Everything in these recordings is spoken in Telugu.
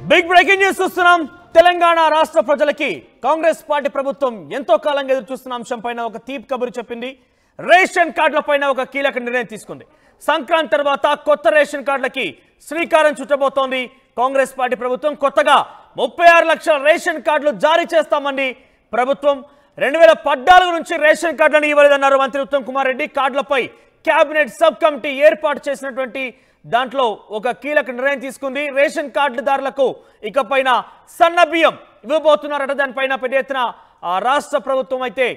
బిగ్ బ్రేకింగ్ న్యూస్ చూస్తున్నాం. తెలంగాణ రాష్ట్ర ప్రజలకి కాంగ్రెస్ పార్టీ ప్రభుత్వం ఎంతో కాలంగా ఎదురు చూస్తున్న అంశం పైన ఒక తీపి కబురు చెప్పింది. రేషన్ కార్డుల పైన ఒక కీలక నిర్ణయం తీసుకుంది. సంక్రాంతి తర్వాత కొత్త రేషన్ కార్డులకి శ్రీకారం చుట్టబోతోంది కాంగ్రెస్ పార్టీ ప్రభుత్వం. కొత్తగా 36 లక్షల రేషన్ కార్డులు జారీ చేస్తామని ప్రభుత్వం 2014 నుంచి రేషన్ కార్డులను ఇవ్వలేదన్నారు మంత్రి ఉత్తమ్ కుమార్ రెడ్డి. కార్డులపై కేబినెట్ సబ్ కమిటీ ఏర్పాటు చేసినటువంటి దాంట్లో ఒక కీలక నిర్ణయం తీసుకుంది. రేషన్ కార్డుదారులకు ఇకపైన సన్న బియ్యం ఇవ్వబోతున్నారట. దానిపైన పెద్ద ఎత్తున రాష్ట్ర ప్రభుత్వం అయితే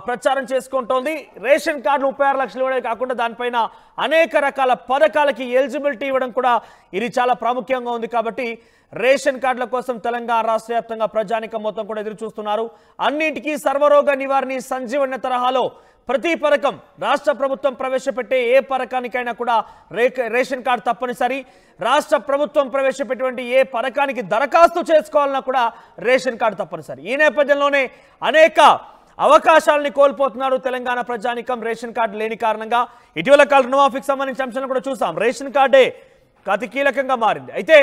ప్రచారం చేసుకుంటోంది. రేషన్ కార్డులు 36 లక్షలు ఇవ్వడమే కాకుండా దానిపైన అనేక రకాల పథకాలకి ఎలిజిబిలిటీ ఇవ్వడం కూడా ఇది చాలా ప్రాముఖ్యంగా ఉంది. కాబట్టి రేషన్ కార్డుల కోసం తెలంగాణ రాష్ట్ర వ్యాప్తంగా ప్రజానికం మొత్తం కూడా ఎదురు చూస్తున్నారు. అన్నింటికీ సర్వరోగ నివారణ సంజీవన తరహాలో ప్రతి పథకం రాష్ట్ర ప్రభుత్వం ప్రవేశపెట్టే ఏ పథకానికైనా కూడా రేషన్ కార్డు తప్పనిసరి. రాష్ట్ర ప్రభుత్వం ప్రవేశపెట్టినటువంటి ఏ పథకానికి దరఖాస్తు చేసుకోవాలన్నా కూడా రేషన్ కార్డు తప్పనిసరి. ఈ నేపథ్యంలోనే అనేక అవకాశాలని కోల్పోతున్నారు తెలంగాణ ప్రజానికం రేషన్ కార్డు లేని కారణంగా. ఇటీవల కాల రుణమాఫీకి సంబంధించిన అంశాలను కూడా చూసాం. రేషన్ కార్డే అతి కీలకంగా మారింది. అయితే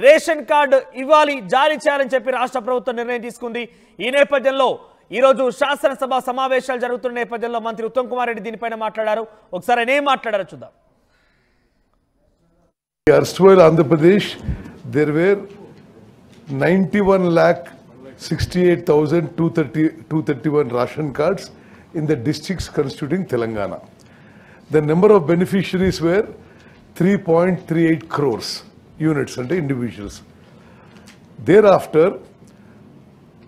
రేషన్ కార్డు ఇవ్వాలి, జారీ చేయాలని చెప్పి రాష్ట్ర ప్రభుత్వం నిర్ణయం తీసుకుంది. ఈ నేపథ్యంలో ఈరోజు శాసనసభ సమావేశాలు జరుగుతున్న నేపథ్యంలో మంత్రి ఉత్తమ్ కుమార్ రెడ్డి దీనిపైన మాట్లాడారు. ఒకసారి ఆయన ఏం మాట్లాడారో చూద్దాం. Erstwhile Andhra Pradesh, there were 91,68,231 ration cards in the districts constituting Telangana. The number of beneficiaries were 3.38 crores units and individuals. Thereafter,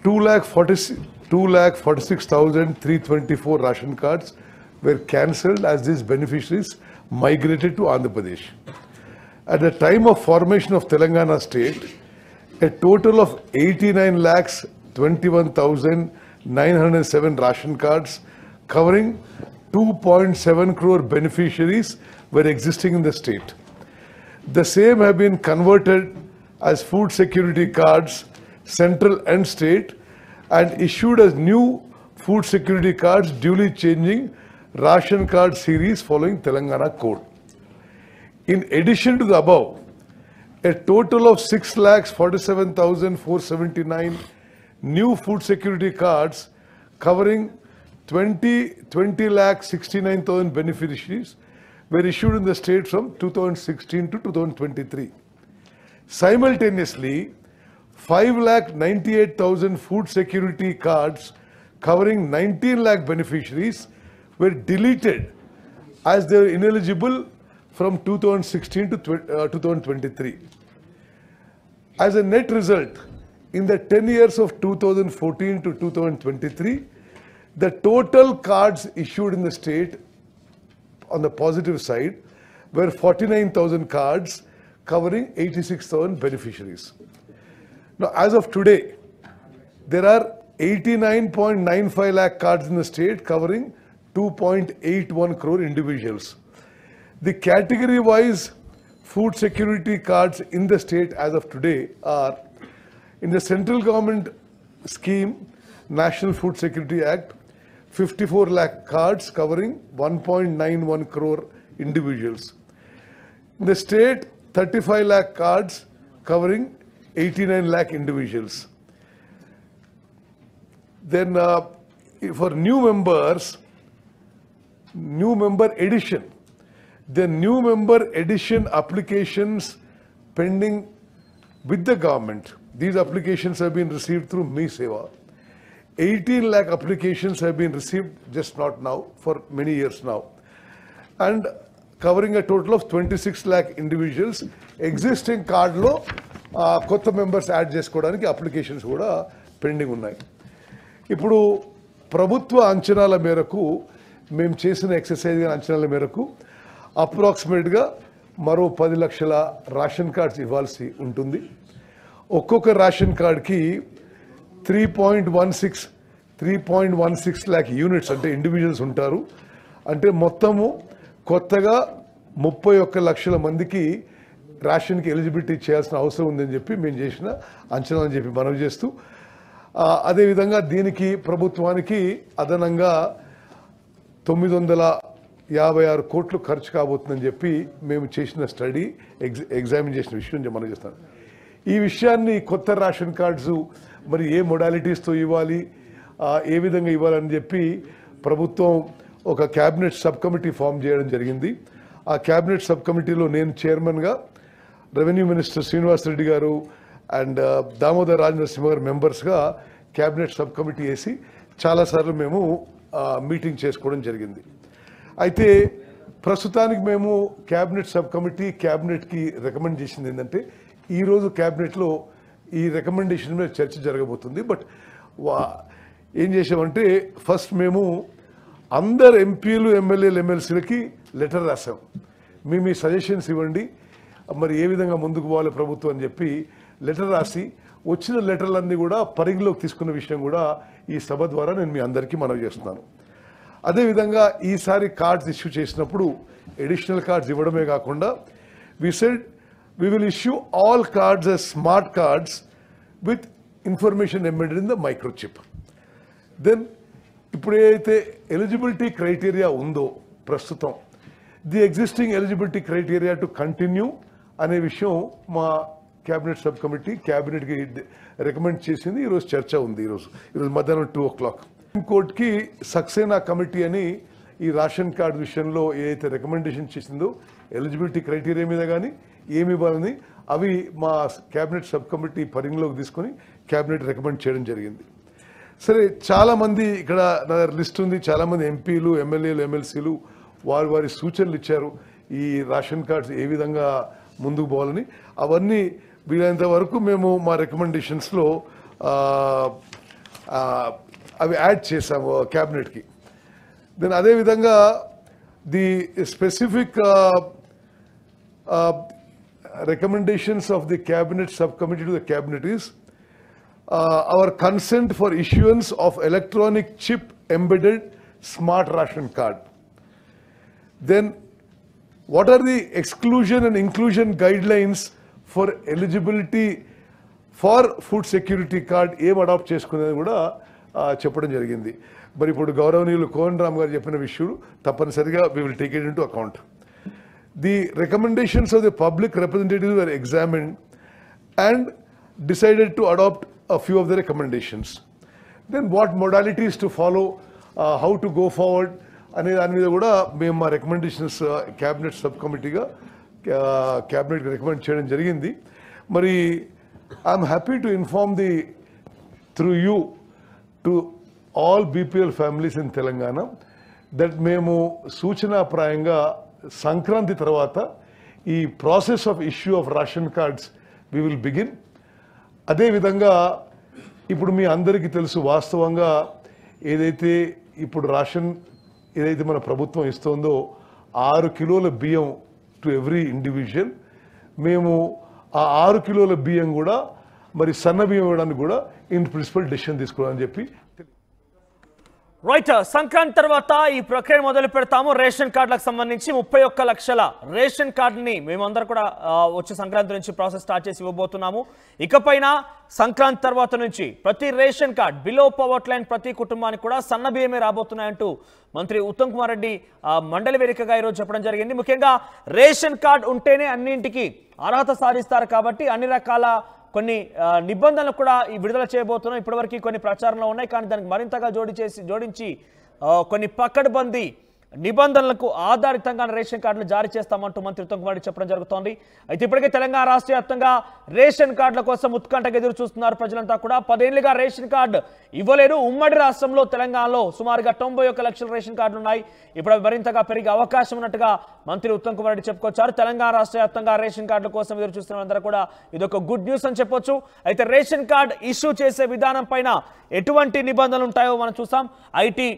2,46,324 ration cards were cancelled as these beneficiaries migrated to Andhra Pradesh. At the time of formation of Telangana state, a total of 89,21,907 ration cards covering 2.7 crore beneficiaries were existing in the state. The same have been converted as food security cards, central and state, and issued as new food security cards, duly changing ration card series following Telangana code. In addition to the above, a total of 6,47,479 new food security cards covering 20,69,000 beneficiaries were issued in the state from 2016 to 2023. Simultaneously, 5,98,000 food security cards covering 19 lakh beneficiaries were deleted as they were ineligible from 2016 to 2023. As a net result, in the 10 years of 2014 to 2023, the total cards issued in the state on the positive side were 49,000 cards covering 86,000 beneficiaries. Now, as of today, there are 89.95 lakh cards in the state covering 2.81 crore individuals. The category-wise food security cards in the state as of today are: in the central government scheme, National Food Security Act, 54 lakh cards covering 1.91 crore individuals. In the state, 35 lakh cards covering 89 lakh individuals. Then for new members, new member addition, the new member addition applications pending with the government, these applications have been received through Me Seva. 18 lakh applications have been received, just not now, for many years now, and covering a total of 26 lakh individuals. Existing card lo kotta members add chesukodaniki applications kuda pending unnai. Ippudu ప్రభుత్వ అంచనాల మేరకు మేము చేసిన ఎక్సర్సైజ్ అంచనాల మేరకు అప్రాక్సిమేట్గా మరో 10 లక్షల రేషన్ కార్డ్స్ ఇవ్వాల్సి ఉంటుంది. ఒక్కొక్క రేషన్ కార్డ్కి 3.16 ల్యాక్ యూనిట్స్ అంటే ఇండివిజువల్స్ ఉంటారు. అంటే మొత్తము కొత్తగా 31 లక్షల మందికి రేషన్కి ఎలిజిబిలిటీ చేయాల్సిన అవసరం ఉందని చెప్పి మేము చేసిన అంచనా అని చెప్పి మనవి చేస్తూ, అదేవిధంగా దీనికి ప్రభుత్వానికి అదనంగా 956 కోట్లు ఖర్చు కాబోతుందని చెప్పి మేము చేసిన స్టడీ ఎగ్జామిన్ చేసిన విషయం మనం చేస్తాను. ఈ విషయాన్ని కొత్త రేషన్ కార్డ్స్ మరి ఏ మొడాలిటీస్తో ఇవ్వాలి, ఏ విధంగా ఇవ్వాలని చెప్పి ప్రభుత్వం ఒక క్యాబినెట్ సబ్ కమిటీ ఫామ్ చేయడం జరిగింది. ఆ క్యాబినెట్ సబ్ కమిటీలో నేను చైర్మన్గా, రెవెన్యూ మినిస్టర్ శ్రీనివాస్ రెడ్డి గారు అండ్ దామోదర్ రాజనరసింహ గారు మెంబర్స్గా క్యాబినెట్ సబ్ కమిటీ వేసి చాలాసార్లు మేము మీటింగ్ చేసుకోవడం జరిగింది. అయితే ప్రస్తుతానికి మేము క్యాబినెట్ సబ్ కమిటీ క్యాబినెట్కి రికమెండ్ చేసింది ఏంటంటే, ఈరోజు క్యాబినెట్లో ఈ రికమెండేషన్ మీద చర్చ జరగబోతుంది. బట్ ఏం చేసామంటే, ఫస్ట్ మేము అందరు ఎంపీలు, ఎమ్మెల్యేలు, ఎమ్మెల్సీలకి లెటర్ రాసాం. మీ సజెషన్స్ ఇవ్వండి, మరి ఏ విధంగా ముందుకు పోవాలి ప్రభుత్వం అని చెప్పి లెటర్ రాసి, వచ్చిన లెటర్లన్నీ కూడా పరిగణలోకి తీసుకున్న విషయం కూడా ఈ సభ ద్వారా నేను మీ అందరికీ మనవి చేస్తున్నాను. అదేవిధంగా ఈసారి కార్డ్స్ ఇష్యూ చేసినప్పుడు ఎడిషనల్ కార్డ్స్ ఇవ్వడమే కాకుండా we said we will issue all cards as smart cards with information embedded in the microchip. Then ఇప్పుడు ఏదైతే ఎలిజిబిలిటీ క్రైటీరియా ఉందో ప్రస్తుతం, the existing eligibility criteria to continue అనే విషయం మా క్యాబినెట్ సబ్ కమిటీ క్యాబినెట్కి రికమెండ్ చేసింది. ఈరోజు చర్చ ఉంది. ఈరోజు మధ్యాహ్నం 2 o'clock సుప్రీంకోర్టుకి సక్సేనా కమిటీ అని ఈ రేషన్ కార్డు విషయంలో ఏదైతే రికమెండేషన్ చేసిందో ఎలిజిబిలిటీ క్రైటీరియా మీద కానీ ఏమి ఇవ్వాలని అవి మా క్యాబినెట్ సబ్ కమిటీ పరిగణలోకి తీసుకొని క్యాబినెట్ రికమెండ్ చేయడం జరిగింది. సరే, చాలామంది ఇక్కడ నా దగ్గర లిస్ట్ ఉంది, చాలామంది ఎంపీలు, ఎమ్మెల్యేలు, ఎమ్మెల్సీలు వారి సూచనలు ఇచ్చారు ఈ రేషన్ కార్డ్స్ ఏ విధంగా ముందుకు పోవాలని. అవన్నీ వీలైనంత వరకు మేము మా రికమెండేషన్స్లో అవి యాడ్ చేసాము క్యాబినెట్కి. దెన్ అదేవిధంగా the specific recommendations of the cabinet subcommittee to the cabinet is our consent for issuance of electronic chip embedded smart ration card. Then what are the exclusion and inclusion guidelines for eligibility for food security card ఏం అడాప్ట్ చేసుకునేది కూడా చెప్పడం జరిగింది. మరి ఇప్పుడు గౌరవనీయులు కోన్ రామ్ గారు చెప్పిన విషయం తప్పనిసరిగా we will take it into account. The recommendations of the public representatives were examined and decided to adopt a few of the recommendations. Then what modalities to follow, how to go forward అనే దాని మీద కూడా మేము మా రికమెండేషన్స్ క్యాబినెట్ సబ్ కమిటీగా క్యాబినెట్కి రికమెండ్ చేయడం జరిగింది. మరి I'm happy to inform the through you to all BPL families in Telangana that మేము సూచనాప్రాయంగా సంక్రాంతి తర్వాత ఈ process of issue of ration cards we will begin. అదేవిధంగా ఇప్పుడు మీ అందరికీ తెలుసు, వాస్తవంగా ఏదైతే ఇప్పుడు రేషన్ ఏదైతే మన ప్రభుత్వం ఇస్తుందో 6 కిలోల బియ్యం టు ఎవ్రీ ఇండివిజువల్, మేము ఆ 6 కిలోల బియ్యం కూడా మరి సన్న బియ్యం ఇవ్వడానికి కూడా ఇన్ ప్రిన్సిపల్ డెసిషన్ తీసుకోవాలని చెప్పి. రైట్, సంక్రాంతి తర్వాత ఈ ప్రక్రియ మొదలు పెడతాము. రేషన్ కార్డులకు సంబంధించి 31 లక్షల రేషన్ కార్డుని మేమందరం కూడా వచ్చే సంక్రాంతి నుంచి ప్రాసెస్ స్టార్ట్ చేసి ఇవ్వబోతున్నాము. ఇకపైన సంక్రాంతి తర్వాత నుంచి ప్రతి ration card below poverty line ప్రతి కుటుంబానికి కూడా సన్న బియ్యమే రాబోతున్నాయంటూ మంత్రి ఉత్తమ్ కుమార్ రెడ్డి మండలి వేదికగా ఈరోజు చెప్పడం జరిగింది. ముఖ్యంగా రేషన్ కార్డు ఉంటేనే అన్నింటికి అర్హత సాధిస్తారు కాబట్టి అన్ని రకాల కొన్ని నిబంధనలు కూడా ఈ విడుదల చేయబోతున్నాం. ఇప్పటివరకు కొన్ని ప్రచారంలో ఉన్నాయి, కానీ దానికి మరింతగా జోడించి కొన్ని పకడ్బందీ నిబంధనలకు ఆధారితంగా రేషన్ కార్డులు జారీ చేస్తామంటూ మంత్రి ఉత్తమ్ కుమార్ రెడ్డి చెప్పడం జరుగుతోంది. అయితే ఇప్పటికే తెలంగాణ రాష్ట్ర వ్యాప్తంగా రేషన్ కార్డుల కోసం ఉత్కంఠగా ఎదురు చూస్తున్నారు ప్రజలంతా కూడా. 10 ఏళ్లుగా రేషన్ కార్డు ఇవ్వలేరు. ఉమ్మడి రాష్ట్రంలో తెలంగాణలో సుమారుగా 91 లక్షల రేషన్ కార్డులు ఉన్నాయి. ఇప్పుడు మరింతగా పెరిగే అవకాశం ఉన్నట్టుగా మంత్రి ఉత్తమ్ కుమార్ రెడ్డి చెప్పుకొచ్చారు. తెలంగాణ రాష్ట్ర వ్యాప్తంగా రేషన్ కార్డుల కోసం ఎదురు చూస్తున్న అందరూ కూడా ఇదొక గుడ్ న్యూస్ అని చెప్పొచ్చు. అయితే రేషన్ కార్డు ఇష్యూ చేసే విధానం పైన ఎటువంటి నిబంధనలు ఉంటాయో మనం చూసాం. ఐటీ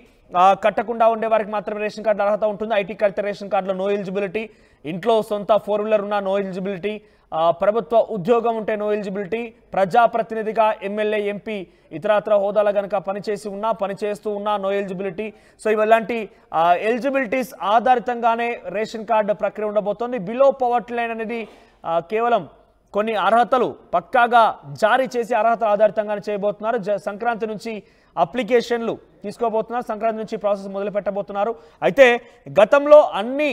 కట్టకుండా ఉండే వారికి మాత్రమే రేషన్ కార్డు అర్హత ఉంటుంది. ఐటీ కడితే రేషన్ కార్డులో నో ఎలిజిబిలిటీ, ఇంట్లో సొంత 4-వీలర్ ఉన్న నో ఎలిజిబిలిటీ, ప్రభుత్వ ఉద్యోగం ఉంటే నో ఎలిజిబిలిటీ, ప్రజాప్రతినిధిగా ఎమ్మెల్యే, ఎంపీ ఇతరత్ర హోదాలో కనుక పనిచేస్తూ ఉన్నా నో ఎలిజిబిలిటీ. సో ఇలాంటి ఎలిజిబిలిటీస్ ఆధారితంగానే రేషన్ కార్డు ప్రక్రియ ఉండబోతోంది. బిలో పవర్టీ లైన్ అనేది కేవలం కొన్ని అర్హతలు పక్కాగా జారీ చేసి అర్హతల ఆధారితంగానే చేయబోతున్నారు. సంక్రాంతి నుంచి అప్లికేషన్లు తీసుకోబోతున్నారు. సంక్రాంతి నుంచి ప్రాసెస్ మొదలు పెట్టబోతున్నారు. అయితే గతంలో అన్ని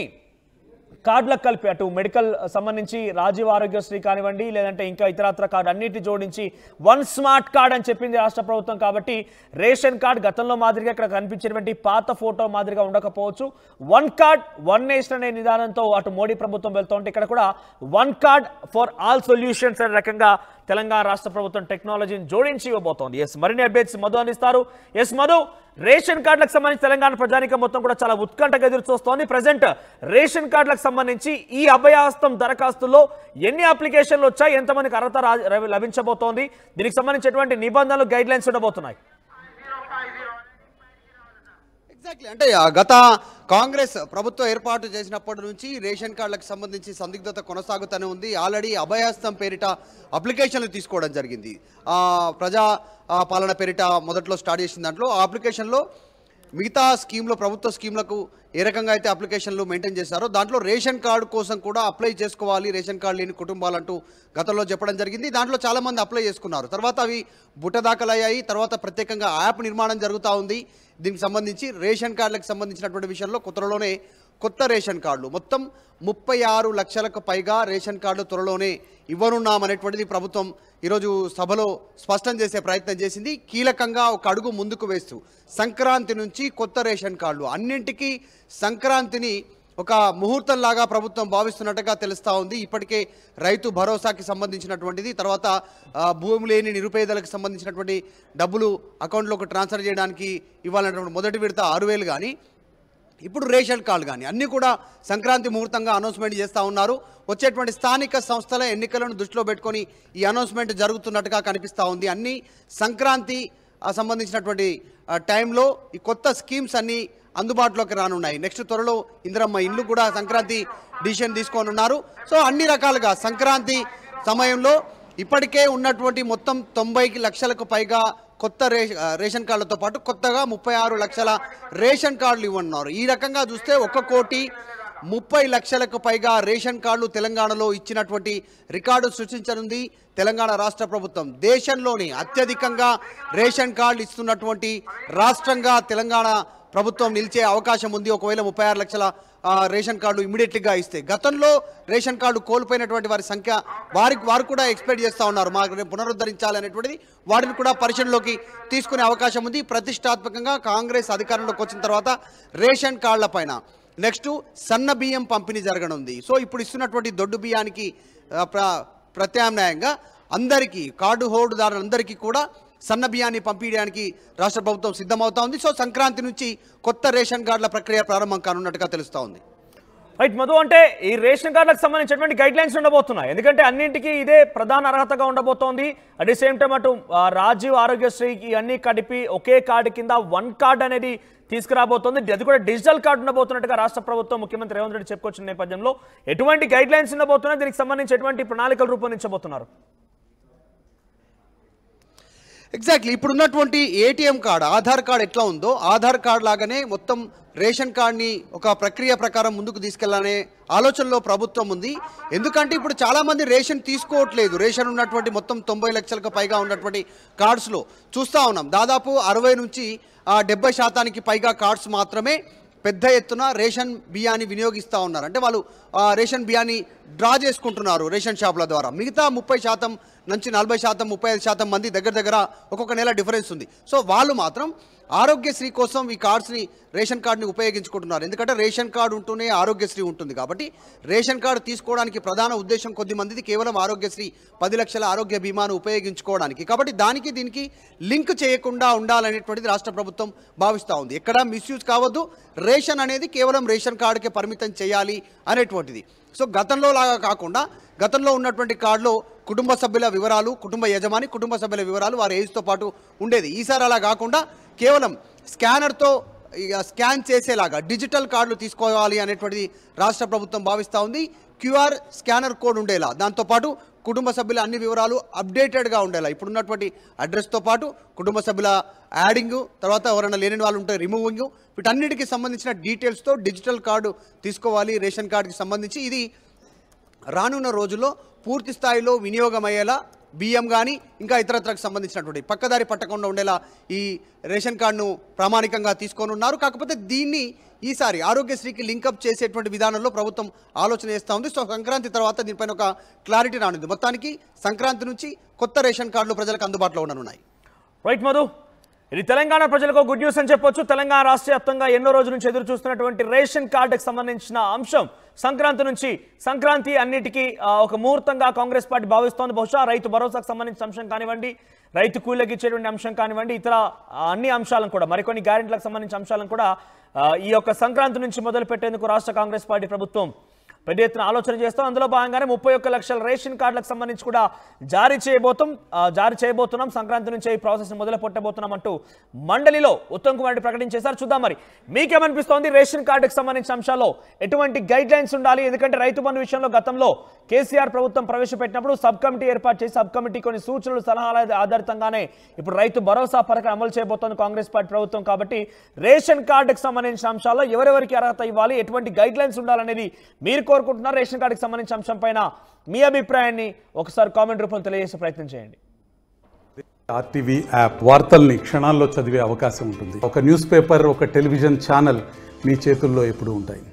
కార్డులకు కలిపి అటు మెడికల్ సంబంధించి రాజీవ్ ఆరోగ్యశ్రీ కానివ్వండి లేదంటే ఇంకా ఇతరత్ర కార్డు అన్నిటి జోడించి వన్ స్మార్ట్ కార్డ్ అని చెప్పింది రాష్ట్ర ప్రభుత్వం. కాబట్టి రేషన్ కార్డ్ గతంలో మాదిరిగా ఇక్కడ కనిపించినటువంటి పాత ఫోటో మాదిరిగా ఉండకపోవచ్చు. వన్ కార్డ్ వన్ నేషన్ అనే నిదానంతో అటు మోడీ ప్రభుత్వం వెళ్తుంటే ఇక్కడ కూడా one card for all solutions అనే రకంగా తెలంగాణ రాష్ట్ర ప్రభుత్వం టెక్నాలజీని జోడించి ఇవ్వబోతోంది. మరిన్ని అప్డేట్స్ మధు అందిస్తారు. మధు, రేషన్ కార్డులకు సంబంధించి తెలంగాణ ప్రజానికం మొత్తం కూడా చాలా ఉత్కంఠగా ఎదురు చూస్తోంది. ప్రజెంట్ రేషన్ కార్డులకు సంబంధించి ఈ అభయహస్తం దరఖాస్తుల్లో ఎన్ని అప్లికేషన్లు వచ్చాయి, ఎంతమందికి అర్హత లభించబోతోంది, దీనికి సంబంధించినటువంటి నిబంధనలు గైడ్ లైన్స్ ఉండబోతున్నాయి? ఎగ్జాక్ట్లీ, అంటే గత కాంగ్రెస్ ప్రభుత్వం ఏర్పాటు చేసినప్పటి నుంచి రేషన్ కార్డులకు సంబంధించి సందిగ్ధత కొనసాగుతూనే ఉంది. ఆల్రెడీ అభయహస్తం పేరిట అప్లికేషన్లు తీసుకోవడం జరిగింది. ప్రజా పాలన పేరిట మొదట్లో స్టార్ట్ చేసిన దాంట్లో ఆ అప్లికేషన్లో మిగతా స్కీమ్లో ప్రభుత్వ స్కీమ్లకు ఏ రకంగా అయితే అప్లికేషన్లు మెయింటైన్ చేశారో దాంట్లో రేషన్ కార్డు కోసం కూడా అప్లై చేసుకోవాలి రేషన్ కార్డు లేని కుటుంబాలంటూ గతంలో చెప్పడం జరిగింది. దాంట్లో చాలామంది అప్లై చేసుకున్నారు. తర్వాత అవి బుట్టదాఖలయ్యాయి. తర్వాత ప్రత్యేకంగా యాప్ నిర్మాణం జరుగుతూ ఉంది. దీనికి సంబంధించి రేషన్ కార్డులకు సంబంధించినటువంటి విషయంలో త్వరలోనే కొత్త రేషన్ కార్డులు మొత్తం 36 లక్షలకు పైగా రేషన్ కార్డులు త్వరలోనే ఇవ్వనున్నామనేటువంటిది ప్రభుత్వం ఈరోజు సభలో స్పష్టం చేసే ప్రయత్నం చేసింది. కీలకంగా ఒక అడుగు ముందుకు వేస్తూ సంక్రాంతి నుంచి కొత్త రేషన్ కార్డులు అన్నింటికీ సంక్రాంతిని ఒక ముహూర్తంలాగా ప్రభుత్వం భావిస్తున్నట్టుగా తెలుస్తూ ఉంది. ఇప్పటికే రైతు భరోసాకి సంబంధించినటువంటిది, తర్వాత భూమి లేని నిరుపేదలకు సంబంధించినటువంటి డబ్బులు అకౌంట్లోకి ట్రాన్స్ఫర్ చేయడానికి ఇవ్వాలన్నటువంటి మొదటి విడత 6,000 కానీ ఇప్పుడు రేషన్ కార్డు కానీ అన్నీ కూడా సంక్రాంతి ముహూర్తంగా అనౌన్స్మెంట్ చేస్తూ ఉన్నారు. వచ్చేటువంటి స్థానిక సంస్థల ఎన్నికలను దృష్టిలో పెట్టుకొని ఈ అనౌన్స్మెంట్ జరుగుతున్నట్టుగా కనిపిస్తూ ఉంది. అన్ని సంక్రాంతి సంబంధించినటువంటి టైంలో ఈ కొత్త స్కీమ్స్ అన్నీ అందుబాటులోకి రానున్నాయి. నెక్స్ట్ త్వరలో ఇందిరమ్మ ఇల్లు కూడా సంక్రాంతి డిసిషన్ తీసుకొని ఉన్నారు. సో అన్ని రకాలుగా సంక్రాంతి సమయంలో ఇప్పటికే ఉన్నటువంటి మొత్తం 90 లక్షలకు పైగా కొత్త రేషన్ కార్డులతో పాటు కొత్తగా 36 లక్షల రేషన్ కార్డులు ఇవ్వనున్నారు. ఈ రకంగా చూస్తే 1,30,30 లక్షలకు పైగా రేషన్ కార్డులు తెలంగాణలో ఇచ్చినటువంటి రికార్డు సృష్టించనుంది తెలంగాణ రాష్ట్ర ప్రభుత్వం. దేశంలోని అత్యధికంగా రేషన్ కార్డులు ఇస్తున్నటువంటి రాష్ట్రంగా తెలంగాణ ప్రభుత్వం నిలిచే అవకాశం ఉంది. ఒకవేళ 36 లక్షల రేషన్ కార్డు ఇమీడియట్గా ఇస్తే. గతంలో రేషన్ కార్డు కోల్పోయినటువంటి వారి సంఖ్య వారు కూడా ఎక్స్పెక్ట్ చేస్తూ ఉన్నారు, మాకు పునరుద్ధరించాలి అనేటువంటిది. వాటిని కూడా పరిశీలనలోకి తీసుకునే అవకాశం ఉంది. ప్రతిష్టాత్మకంగా కాంగ్రెస్ అధికారంలోకి వచ్చిన తర్వాత రేషన్ కార్డుల పైన నెక్స్ట్ సన్న బియ్యం పంపిణీ జరగనుంది. సో ఇప్పుడు ఇస్తున్నటువంటి దొడ్డు బియ్యానికి ప్రత్యామ్నాయంగా అందరికీ కార్డు హోల్డర్లందరికీ కూడా సన్న బియ్యాన్ని పంపించడానికి రాష్ట్ర ప్రభుత్వం సిద్ధమవుతా ఉంది. సో సంక్రాంతి నుంచి కొత్త రేషన్ కార్డుల ప్రక్రియ ప్రారంభం కానున్నట్టుగా తెలుస్తూ ఉంది. రైట్ మధు, అంటే ఈ రేషన్ కార్డులకు సంబంధించినటువంటి గైడ్ లైన్స్ ఉండబోతున్నాయి. ఎందుకంటే అన్నింటికీ ఇదే ప్రధాన అర్హతగా ఉండబోతోంది. అట్ ది సేమ్ టైం అటు రాజీవ్ ఆరోగ్యశ్రీకి అన్ని కలిపి ఒకే కార్డు కింద వన్ కార్డ్ అనేది తీసుకురాబోతోంది. అది కూడా డిజిటల్ కార్డు ఉండబోతున్నట్టుగా రాష్ట్ర ప్రభుత్వం ముఖ్యమంత్రి రేవంత్ రెడ్డి చెప్పుకొచ్చిన నేపథ్యంలో ఎటువంటి గైడ్ లైన్స్ ఉండబోతున్నాయి, దీనికి సంబంధించి ఎటువంటి ప్రణాళికలు రూపొందించబోతున్నారు? ఎగ్జాక్ట్లీ, ఇప్పుడున్నటువంటి ఏటీఎం కార్డు ఆధార్ కార్డు ఎట్లా ఉందో ఆధార్ కార్డు లాగానే మొత్తం రేషన్ కార్డుని ఒక ప్రక్రియ ప్రకారం ముందుకు తీసుకెళ్లాలనే ఆలోచనలో ప్రభుత్వం ఉంది. ఎందుకంటే ఇప్పుడు చాలామంది రేషన్ తీసుకోవట్లేదు. రేషన్ ఉన్నటువంటి మొత్తం 90 లక్షలకు పైగా ఉన్నటువంటి కార్డ్స్లో చూస్తూ ఉన్నాం దాదాపు 60 నుంచి 70% పైగా కార్డ్స్ మాత్రమే పెద్ద ఎత్తున రేషన్ బియ్యాన్ని వినియోగిస్తూ ఉన్నారు. అంటే వాళ్ళు రేషన్ బియ్యాన్ని డ్రా చేసుకుంటున్నారు రేషన్ షాపుల ద్వారా. మిగతా 30% నుంచి 40%, 35% మంది దగ్గర ఒక్కొక్క నెల డిఫరెన్స్ ఉంది. సో వాళ్ళు మాత్రం ఆరోగ్యశ్రీ కోసం ఈ కార్డ్స్ని రేషన్ కార్డుని ఉపయోగించుకుంటున్నారు. ఎందుకంటే రేషన్ కార్డు ఉంటూనే ఆరోగ్యశ్రీ ఉంటుంది కాబట్టి రేషన్ కార్డు తీసుకోవడానికి ప్రధాన ఉద్దేశం కొద్దిమందిది కేవలం ఆరోగ్యశ్రీ 10 లక్షల ఆరోగ్య బీమాను ఉపయోగించుకోవడానికి. కాబట్టి దానికి దీనికి లింక్ చేయకుండా ఉండాలనేటువంటిది రాష్ట్ర ప్రభుత్వం భావిస్తూ ఉంది. ఎక్కడ మిస్యూజ్ కావద్దు, రేషన్ అనేది కేవలం రేషన్ కార్డుకే పరిమితం చేయాలి అనేటువంటిది. సో గతంలో లాగా కాకుండా గతంలో ఉన్నటువంటి కార్డులో కుటుంబ సభ్యుల వివరాలు, కుటుంబ యజమాని కుటుంబ సభ్యుల వివరాలు వారి ఏజ్తో పాటు ఉండేది. ఈసారి అలా కాకుండా కేవలం స్కానర్తో స్కాన్ చేసేలాగా డిజిటల్ కార్డులు తీసుకోవాలి అనేటువంటిది రాష్ట్ర ప్రభుత్వం భావిస్తూ ఉంది. క్యూఆర్ స్కానర్ కోడ్ ఉండేలా, దాంతోపాటు కుటుంబ సభ్యుల అన్ని వివరాలు అప్డేటెడ్గా ఉండేలా, ఇప్పుడున్నటువంటి అడ్రస్తో పాటు కుటుంబ సభ్యుల యాడింగ్, తర్వాత ఎవరైనా లేని వాళ్ళు ఉంటే రిమూవింగ్, వీటన్నిటికీ సంబంధించిన డీటెయిల్స్తో డిజిటల్ కార్డు తీసుకోవాలి రేషన్ కార్డుకి సంబంధించి. ఇది రానున్న రోజుల్లో పూర్తి స్థాయిలో వినియోగమయ్యేలా బియ్యం కానీ ఇంకా ఇతరత్రకు సంబంధించినటువంటి పక్కదారి పట్టకుండా ఉండేలా ఈ రేషన్ కార్డును ప్రామాణికంగా తీసుకొని ఉన్నారు. కాకపోతే దీన్ని ఈసారి ఆరోగ్యశ్రీకి లింకప్ చేసేటువంటి విధానంలో ప్రభుత్వం ఆలోచన చేస్తూ ఉంది. సో సంక్రాంతి తర్వాత దీనిపైన ఒక క్లారిటీ రానుంది. మొత్తానికి సంక్రాంతి నుంచి కొత్త రేషన్ కార్డులు ప్రజలకు అందుబాటులో ఉండనున్నాయి. రైట్ మధు, ఇది తెలంగాణ ప్రజలకు గుడ్ న్యూస్ అని చెప్పొచ్చు. తెలంగాణ రాష్ట్ర వ్యాప్తంగా ఎన్నో రోజుల నుంచి ఎదురు చూస్తున్నటువంటి రేషన్ కార్డుకు సంబంధించిన అంశం సంక్రాంతి అన్నిటికీ ఒక ముహూర్తంగా కాంగ్రెస్ పార్టీ భావిస్తోంది. బహుశా రైతు భరోసాకు సంబంధించిన అంశం కానివ్వండి, రైతు కూలీలకు ఇచ్చేటువంటి అంశం కానివ్వండి, ఇతర అన్ని అంశాలను కూడా మరికొన్ని గ్యారెంటీలకు సంబంధించిన అంశాలను కూడా ఈ యొక్క సంక్రాంతి నుంచి మొదలు పెట్టేందుకు రాష్ట్ర కాంగ్రెస్ పార్టీ ప్రభుత్వం పెద్ద ఎత్తున ఆలోచన చేస్తాం. అందులో భాగంగానే 31 లక్షల రేషన్ కార్డులకు సంబంధించి కూడా జారీ చేయబోతున్నాం. సంక్రాంతి నుంచి ఈ ప్రాసెస్ మొదలు పెట్టబోతున్నాం అంటూ మండలిలో ఉత్తమ్ కుమార్ రెడ్డి ప్రకటించేశారు. చూద్దాం మరి మీకేమనిపిస్తోంది? రేషన్ కార్డుకు సంబంధించిన అంశాల్లో ఎటువంటి గైడ్ లైన్స్ ఉండాలి? ఎందుకంటే రైతు బంధు విషయంలో గతంలో కేసీఆర్ ప్రభుత్వం ప్రవేశపెట్టినప్పుడు సబ్ కమిటీ ఏర్పాటు చేసి సబ్ కమిటీ కొన్ని సూచనలు సలహాల ఆధారితంగానే ఇప్పుడు రైతు భరోసా పథకం అమలు చేయబోతోంది కాంగ్రెస్ పార్టీ ప్రభుత్వం. కాబట్టి రేషన్ కార్డుకు సంబంధించిన అంశాల్లో ఎవరెవరికి అర్హత ఇవ్వాలి, ఎటువంటి గైడ్ లైన్స్ ఉండాలనేది మీరు కోరుకుంటున్నారు. రేషన్ కార్డుకి సంబంధించిన అంశం పైన మీ అభిప్రాయాన్ని ఒకసారి కామెంట్ రూపంలో తెలియజేసే ప్రయత్నం చేయండి. ఆర్టీవీ యాప్ వార్తల్ని క్షణాల్లో చదివే అవకాశం ఉంటుంది. ఒక న్యూస్ పేపర్, ఒక టెలివిజన్ ఛానల్ మీ చేతుల్లో ఎప్పుడూ ఉంటాయి.